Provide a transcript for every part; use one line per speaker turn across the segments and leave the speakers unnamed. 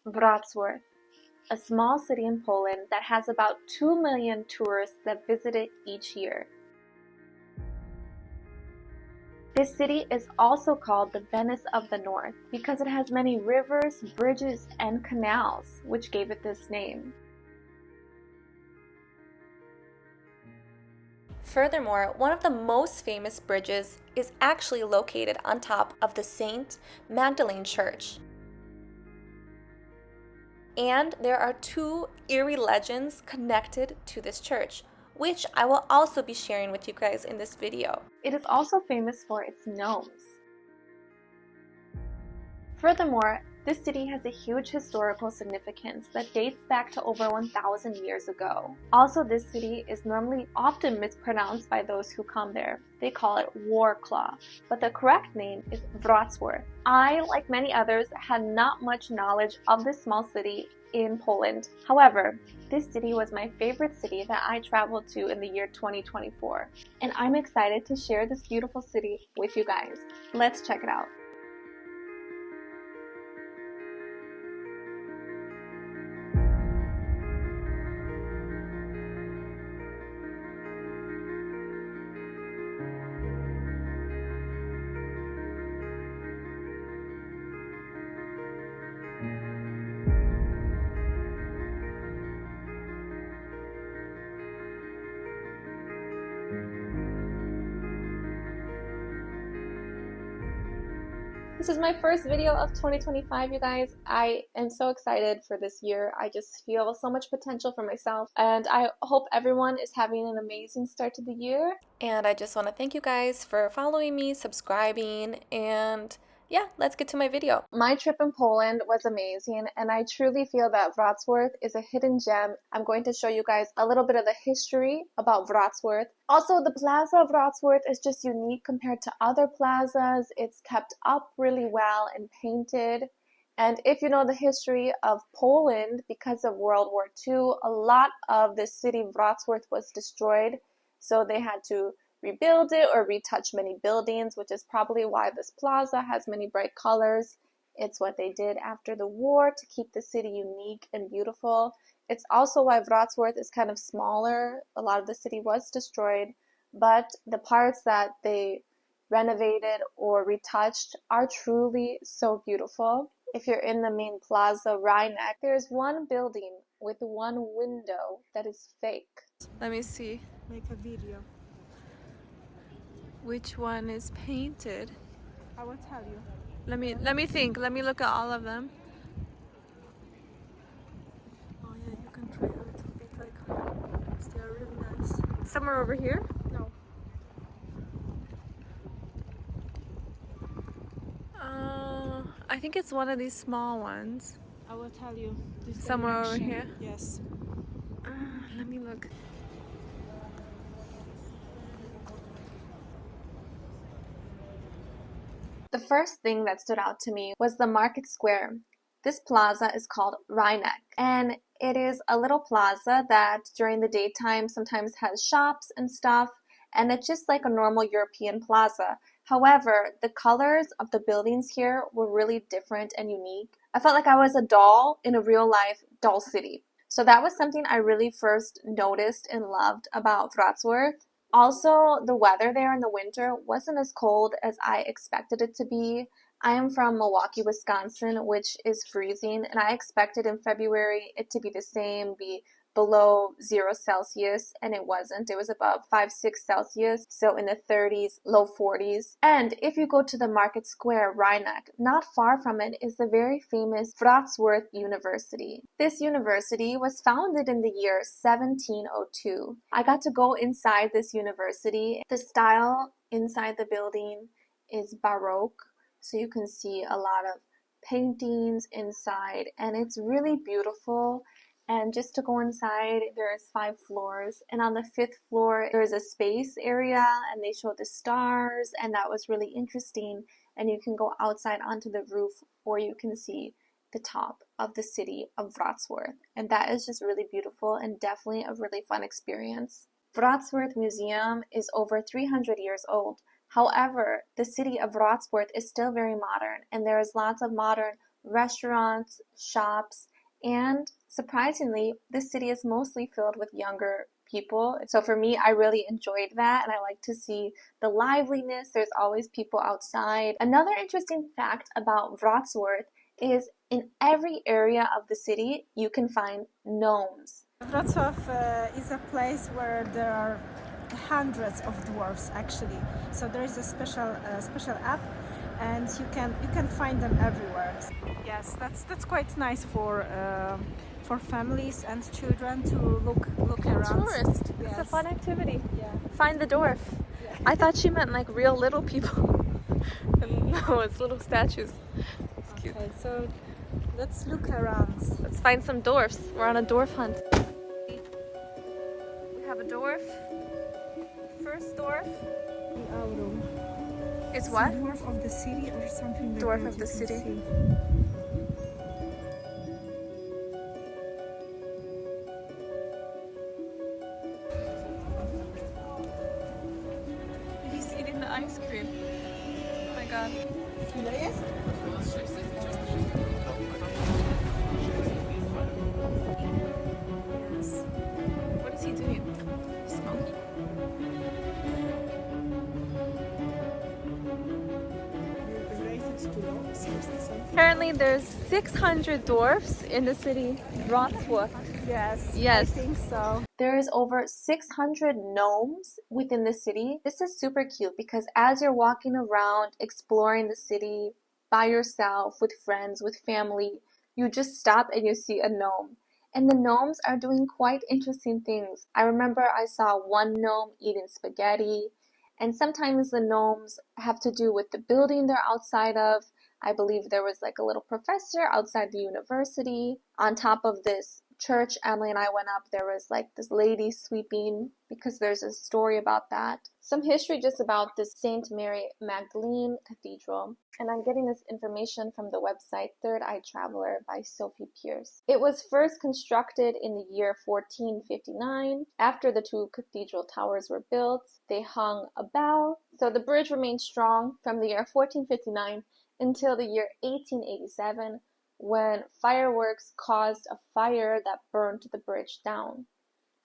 Wrocław, a small city in Poland that has about 2 million tourists that visit it each year. This city is also called the Venice of the North because it has many rivers, bridges, and canals, which gave it this name. Furthermore, one of the most famous bridges is actually located on top of the St. Magdalene Church. And there are two eerie legends connected to this church, which I will also be sharing with you guys in this video. It is also famous for its gnomes. Furthermore, this city has a huge historical significance that dates back to over 1,000 years ago. Also, this city is normally often mispronounced by those who come there. They call it Wrocław, but the correct name is Wrocław. I, like many others, had not much knowledge of this small city in Poland. However, this city was my favorite city that I traveled to in the year 2024, and I'm excited to share this beautiful city with you guys. Let's check it out. This is my first video of 2025, you guys. I am so excited for this year. I just feel so much potential for myself, and I hope everyone is having an amazing start to the year. And I just want to thank you guys for following me, subscribing, and yeah, let's get to my video. My trip in Poland was amazing, and I truly feel that Wrocław is a hidden gem. I'm going to show you guys a little bit of the history about Wrocław. Also, the Plaza of Wrocław is just unique compared to other plazas. It's kept up really well and painted. And if you know the history of Poland, because of World War II, a lot of the city of Wrocław was destroyed, so they had to rebuild it or retouch many buildings, which is probably why this plaza has many bright colors. It's what they did after the war to keep the city unique and beautiful. It's also why Wrocław is kind of smaller. A lot of the city was destroyed, but the parts that they renovated or retouched are truly so beautiful. If you're in the main plaza, Ryank, there's one building with one window that is fake. Let me see.
Make a video.
Which one is painted?
I will tell you.
Let me think. Let me look at all of them.
Oh yeah, you can try a little bit like they are really nice.
Somewhere over here?
No.
I think it's one of these small ones.
I will tell you. This
Somewhere over
direction.
here?
Yes.
Let me look. The first thing that stood out to me was the market square. This plaza is called Ryank, and it is a little plaza that during the daytime sometimes has shops and stuff, and it's just like a normal European plaza. However, the colors of the buildings here were really different and unique. I felt like I was a doll in a real life doll city. So that was something I really first noticed and loved about Wrocław. Also, the weather there in the winter wasn't as cold as I expected it to be. I am from Milwaukee, Wisconsin, which is freezing, and I expected in February it to be the same, be below 0 Celsius, and it wasn't. It was above 5-6 Celsius, so in the 30s, low 40s. And if you go to the market square, Ryank, not far from it is the very famous Wrocław University. This university was founded in the year 1702. I got to go inside this university. The style inside the building is Baroque, so you can see a lot of paintings inside, and it's really beautiful. And just to go inside, there's 5 floors, and on the 5th floor there's a space area, and they showed the stars, and that was really interesting. And you can go outside onto the roof, or you can see the top of the city of Wrocław, and that is just really beautiful and definitely a really fun experience. Wrocław Museum is over 300 years old. However, the city of Wrocław is still very modern, and there is lots of modern restaurants, shops, and surprisingly, this city is mostly filled with younger people. So for me, I really enjoyed that, and I like to see the liveliness. There's always people outside. Another interesting fact about Wrocław is in every area of the city, you can find gnomes.
Wrocław is a place where there are hundreds of dwarfs actually. So there is a special app, and you can find them everywhere. Yes, that's quite nice for families and children to look around.
Tourist.
Yes.
It's a fun activity.
Yeah.
Find the dwarf.
Yeah.
I thought she meant like real little people. No, it's little statues. It's cute.
Okay, so let's look around.
Let's find some dwarfs. We're on a dwarf hunt. We have a dwarf. First dwarf is what?
Dwarf of the city or something like
Dwarf
that
of the
you can
city.
see.
He's eating the ice cream. Oh my god. Yes. What is he doing? Smoking? Apparently there's 600 dwarfs in the city Wrocław.
Yes.
Yes.
I think so.
There is over 600 gnomes within the city. This is super cute because as you're walking around exploring the city by yourself, with friends, with family, you just stop and you see a gnome. And the gnomes are doing quite interesting things. I remember I saw one gnome eating spaghetti, and sometimes the gnomes have to do with the building they're outside of. I believe there was like a little professor outside the university. On top of this church Emily and I went up, there was like this lady sweeping because there's a story about that. Some history just about this Saint Mary Magdalene Cathedral. And I'm getting this information from the website Third Eye Traveler by Sophie Pierce. It was first constructed in the year 1459. After the two cathedral towers were built, they hung a bell. So the bridge remained strong from the year 1459 until the year 1887, when fireworks caused a fire that burned the bridge down.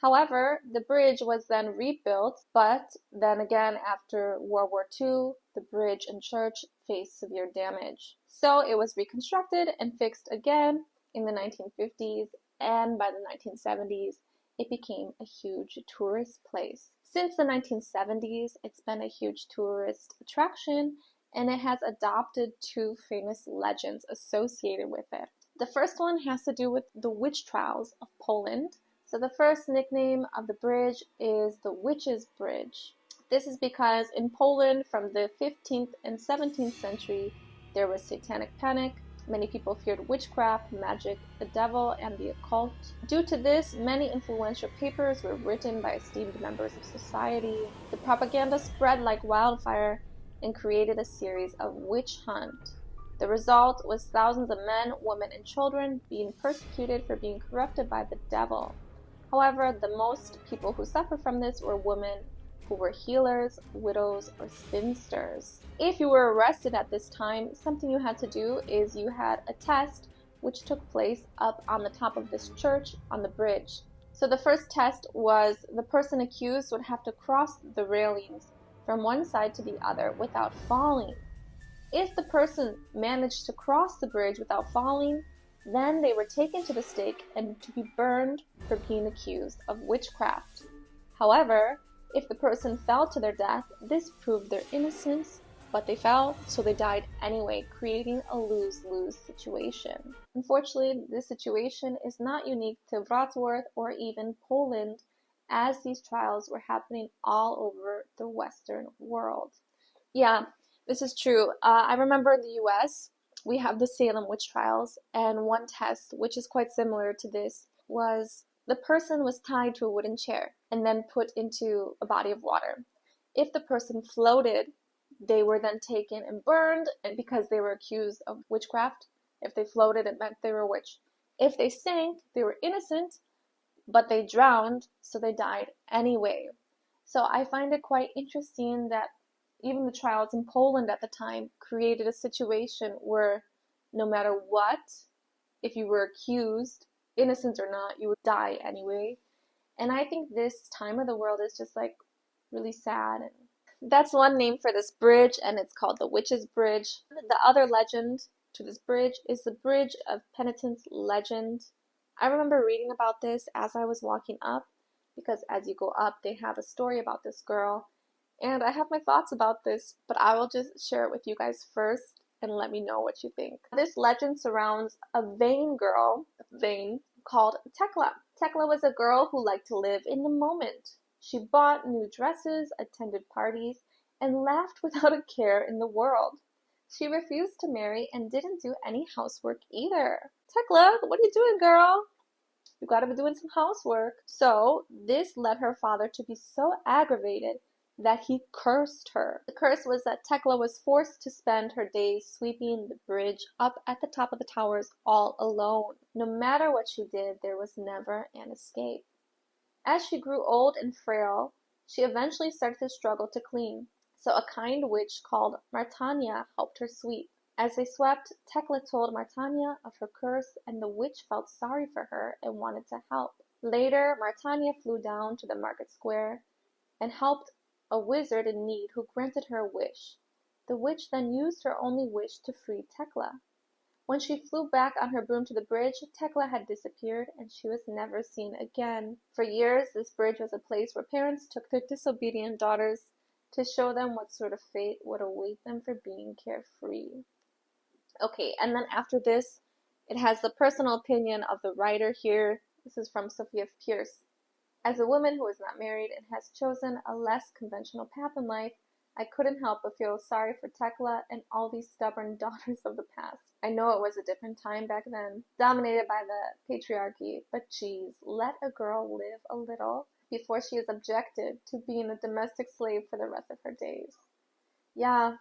However, the bridge was then rebuilt, but then again after World War II, the bridge and church faced severe damage. So it was reconstructed and fixed again in the 1950s, and by the 1970s, it became a huge tourist place. Since the 1970s, it's been a huge tourist attraction, and it has adopted two famous legends associated with it. The first one has to do with the witch trials of Poland. So the first nickname of the bridge is the Witches' Bridge. This is because in Poland from the 15th and 17th century, there was satanic panic. Many people feared witchcraft, magic, the devil, and the occult. Due to this, many influential papers were written by esteemed members of society. The propaganda spread like wildfire and created a series of witch hunt. The result was thousands of men, women, and children being persecuted for being corrupted by the devil. However, the most people who suffered from this were women who were healers, widows, or spinsters. If you were arrested at this time, something you had to do is you had a test which took place up on the top of this church on the bridge. So the first test was the person accused would have to cross the railings from one side to the other without falling. If the person managed to cross the bridge without falling, then they were taken to the stake and to be burned for being accused of witchcraft. However, if the person fell to their death, this proved their innocence, but they fell, so they died anyway, creating a lose-lose situation. Unfortunately, this situation is not unique to Wrocław or even Poland, as these trials were happening all over the Western world. Yeah, this is true. I remember in the US, we have the Salem witch trials, and one test, which is quite similar to this, was the person was tied to a wooden chair and then put into a body of water. If the person floated, they were then taken and burned, and because they were accused of witchcraft. If they floated, it meant they were a witch. If they sank, they were innocent, but they drowned, so they died anyway. So I find it quite interesting that even the trials in Poland at the time created a situation where no matter what, if you were accused, innocent or not, you would die anyway. And I think this time of the world is just like really sad. And that's one name for this bridge, and it's called the Witch's Bridge. The other legend to this bridge is the Bridge of Penitence legend. I remember reading about this as I was walking up, because as you go up, they have a story about this girl. And I have my thoughts about this, but I will just share it with you guys first and let me know what you think. This legend surrounds a vain girl, called Tekla. Tekla was a girl who liked to live in the moment. She bought new dresses, attended parties, and laughed without a care in the world. She refused to marry and didn't do any housework either. Tekla, what are you doing, girl? You gotta be doing some housework. So this led her father to be so aggravated that he cursed her. The curse was that Tekla was forced to spend her days sweeping the bridge up at the top of the towers all alone. No matter what she did, there was never an escape. As she grew old and frail, she eventually started to struggle to clean. So a kind witch called Martania helped her sweep. As they swept, Tekla told Martania of her curse, and the witch felt sorry for her and wanted to help. Later, Martania flew down to the market square and helped a wizard in need who granted her a wish. The witch then used her only wish to free Tekla. When she flew back on her broom to the bridge, Tekla had disappeared and she was never seen again. For years, this bridge was a place where parents took their disobedient daughters to show them what sort of fate would await them for being carefree. Okay, and then after this, it has the personal opinion of the writer here. This is from Sophia Pierce. As a woman who is not married and has chosen a less conventional path in life, I couldn't help but feel sorry for Tekla and all these stubborn daughters of the past. I know it was a different time back then, dominated by the patriarchy, but geez, let a girl live a little before she is subjected to being a domestic slave for the rest of her days. Yeah,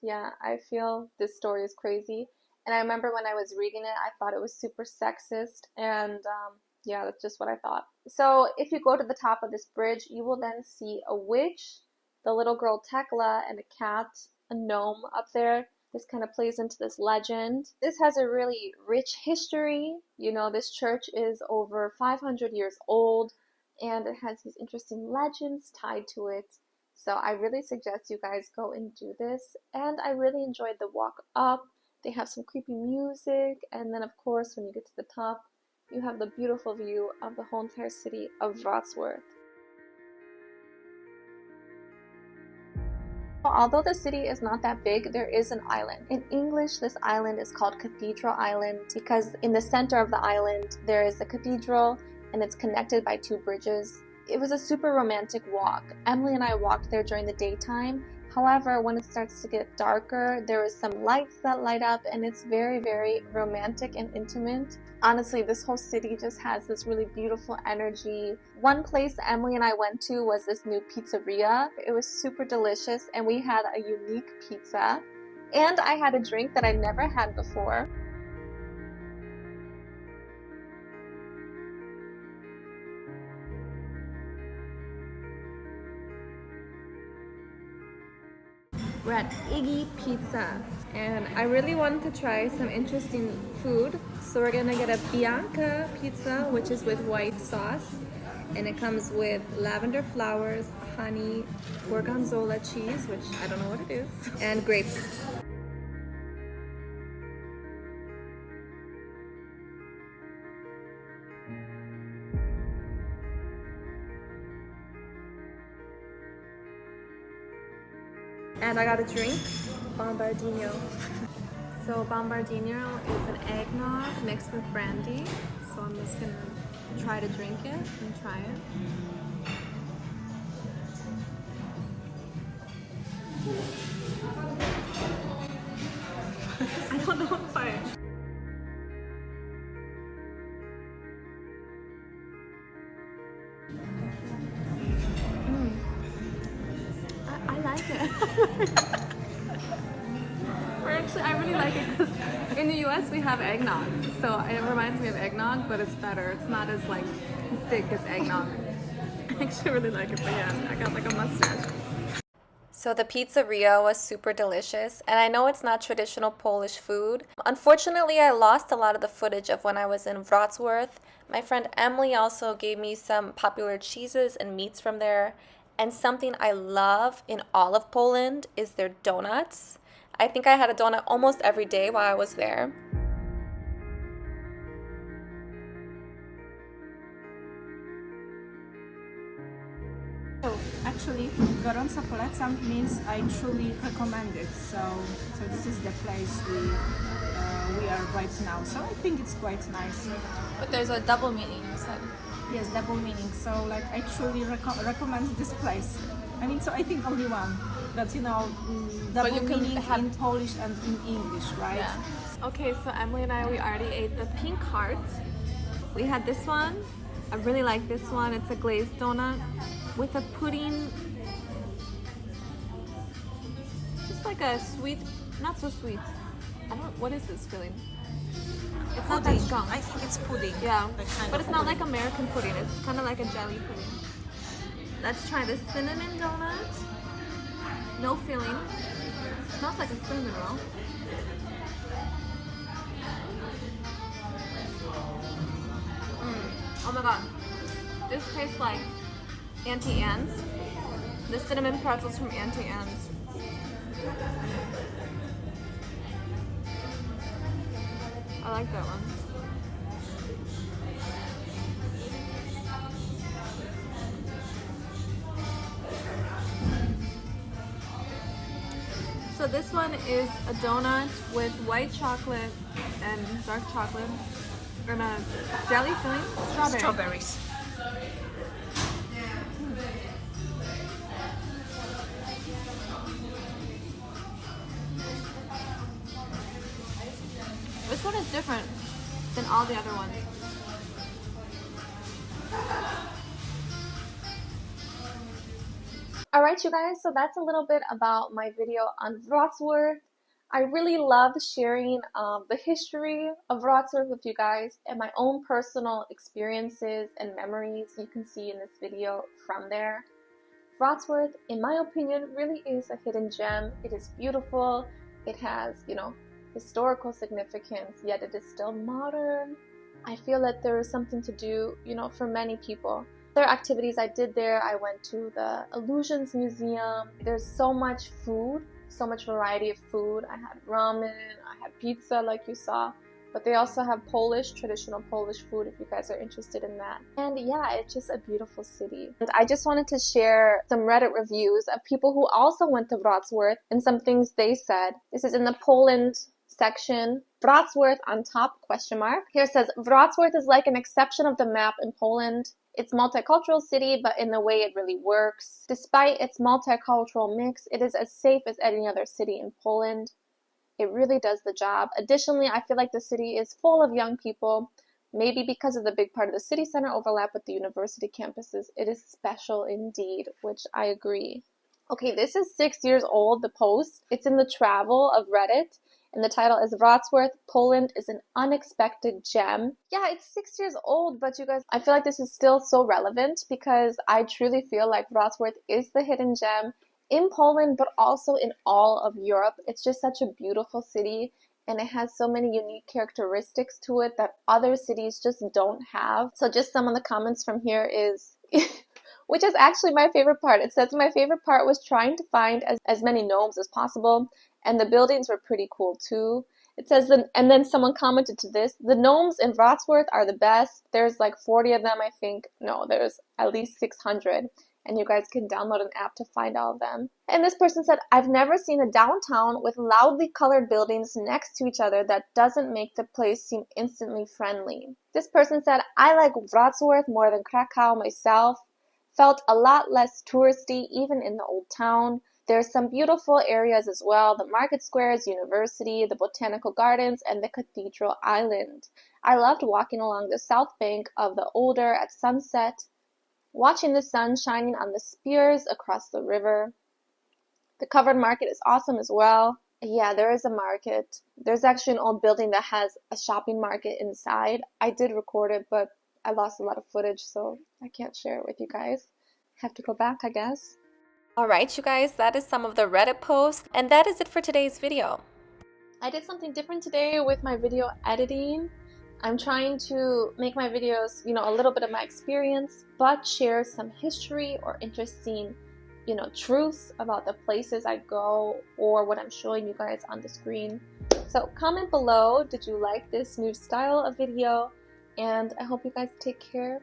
I feel this story is crazy. And I remember when I was reading it, I thought it was super sexist, and yeah, that's just what I thought. So if you go to the top of this bridge, you will then see a witch, the little girl Tekla, and a cat, a gnome up there. This kind of plays into this legend. This has a really rich history. You know, this church is over 500 years old, and it has these interesting legends tied to it. So I really suggest you guys go and do this. And I really enjoyed the walk up. They have some creepy music, and then of course when you get to the top, you have the beautiful view of the whole entire city of Wrocław. Although the city is not that big, there is an island. In English, this island is called Cathedral Island because in the center of the island, there is a cathedral and it's connected by two bridges. It was a super romantic walk. Emily and I walked there during the daytime. However, when it starts to get darker, there is some lights that light up and it's very, very romantic and intimate. Honestly, this whole city just has this really beautiful energy. One place Emily and I went to was this new pizzeria. It was super delicious and we had a unique pizza. And I had a drink that I never had before. We're at Iggy Pizza and I really wanted to try some interesting food, so we're gonna get a Bianca pizza, which is with white sauce, and it comes with lavender flowers, honey, gorgonzola cheese, which I don't know what it is, and grapes. And I got a drink, Bombardino. So Bombardino is an eggnog mixed with brandy. So I'm just gonna try to drink it and try it. I don't know if I... I like it. Or actually, I really like it because in the US we have eggnog, so it reminds me of eggnog, but it's better. It's not as like thick as eggnog. I actually really like it, but yeah, I got like a mustache. So the pizzeria was super delicious, and I know it's not traditional Polish food. Unfortunately, I lost a lot of the footage of when I was in Wrocław. My friend Emily also gave me some popular cheeses and meats from there. And something I love in all of Poland is their donuts. I think I had a donut almost every day while I was there.
So actually, gorąco polecam means I truly recommend it. So this is the place we are right now. So I think it's quite nice.
But there's a double meaning, you said.
Yes, double meaning. So like I truly recommend this place. I mean, so I think only one, but you know, double meaning in Polish and in English, right?
Yeah. Okay, so Emily and we already ate the pink heart. We had this one. I really like this one. It's a glazed donut with a pudding. Just like a sweet, not so sweet. What is this filling? It's not that strong.
I think it's pudding.
Yeah, but it's not like American pudding. It's kind of like a jelly pudding. Let's try the cinnamon donut. No filling. It smells like a cinnamon roll. Oh my god. This tastes like Auntie Anne's. The cinnamon pretzels from Auntie Anne's. I like that one. So this one is a donut with white chocolate and dark chocolate and a jelly filling.
Strawberries.
This one is different than all the other ones. Alright you guys, so that's a little bit about my video on Wrocław. I really love sharing the history of Wrocław with you guys and my own personal experiences and memories you can see in this video from there. Wrocław, in my opinion, really is a hidden gem. It is beautiful. It has, you know, historical significance, yet it is still modern. I feel that there is something to do, you know, for many people. Other activities I did there, I went to the Illusions Museum. There's so much food, so much variety of food. I had ramen, I had pizza like you saw, but they also have Polish, traditional Polish food if you guys are interested in that. And yeah, it's just a beautiful city. And I just wanted to share some Reddit reviews of people who also went to Wrocław and some things they said. This is in the Poland section. Wrocław on top, question mark. Here it says, Wrocław is like an exception of the map in Poland. It's a multicultural city, but in the way it really works. Despite its multicultural mix, it is as safe as any other city in Poland. It really does the job. Additionally, I feel like the city is full of young people. Maybe because of the big part of the city center overlap with the university campuses. It is special indeed, which I agree. Okay, this is 6 years old, the post. It's in the travel of Reddit. And the title is Wrocław, Poland is an unexpected gem. Yeah, it's 6 years old, but you guys, I feel like this is still so relevant because I truly feel like Wrocław is the hidden gem in Poland, but also in all of Europe. It's just such a beautiful city, and it has so many unique characteristics to it that other cities just don't have. So just some of the comments from here is, which is actually my favorite part. It says, my favorite part was trying to find as many gnomes as possible. And the buildings were pretty cool too. It says, and then someone commented to this, the gnomes in Wrocław are the best. There's like 40 of them, I think. No, there's at least 600. And you guys can download an app to find all of them. And this person said, I've never seen a downtown with loudly colored buildings next to each other that doesn't make the place seem instantly friendly. This person said, I like Wrocław more than Krakow myself. Felt a lot less touristy, even in the old town. There's some beautiful areas as well, the market squares, university, the botanical gardens, and the Cathedral Island. I loved walking along the south bank of the Oder at sunset, watching the sun shining on the spears across the river. The covered market is awesome as well. Yeah, there is a market. There's actually an old building that has a shopping market inside. I did record it, but I lost a lot of footage, so I can't share it with you guys. Have to go back, I guess. Alright, you guys, that is some of the Reddit posts, and that is it for today's video. I did something different today with my video editing. I'm trying to make my videos, a little bit of my experience, but share some history or interesting, truths about the places I go or what I'm showing you guys on the screen. So comment below, did you like this new style of video? And I hope you guys take care.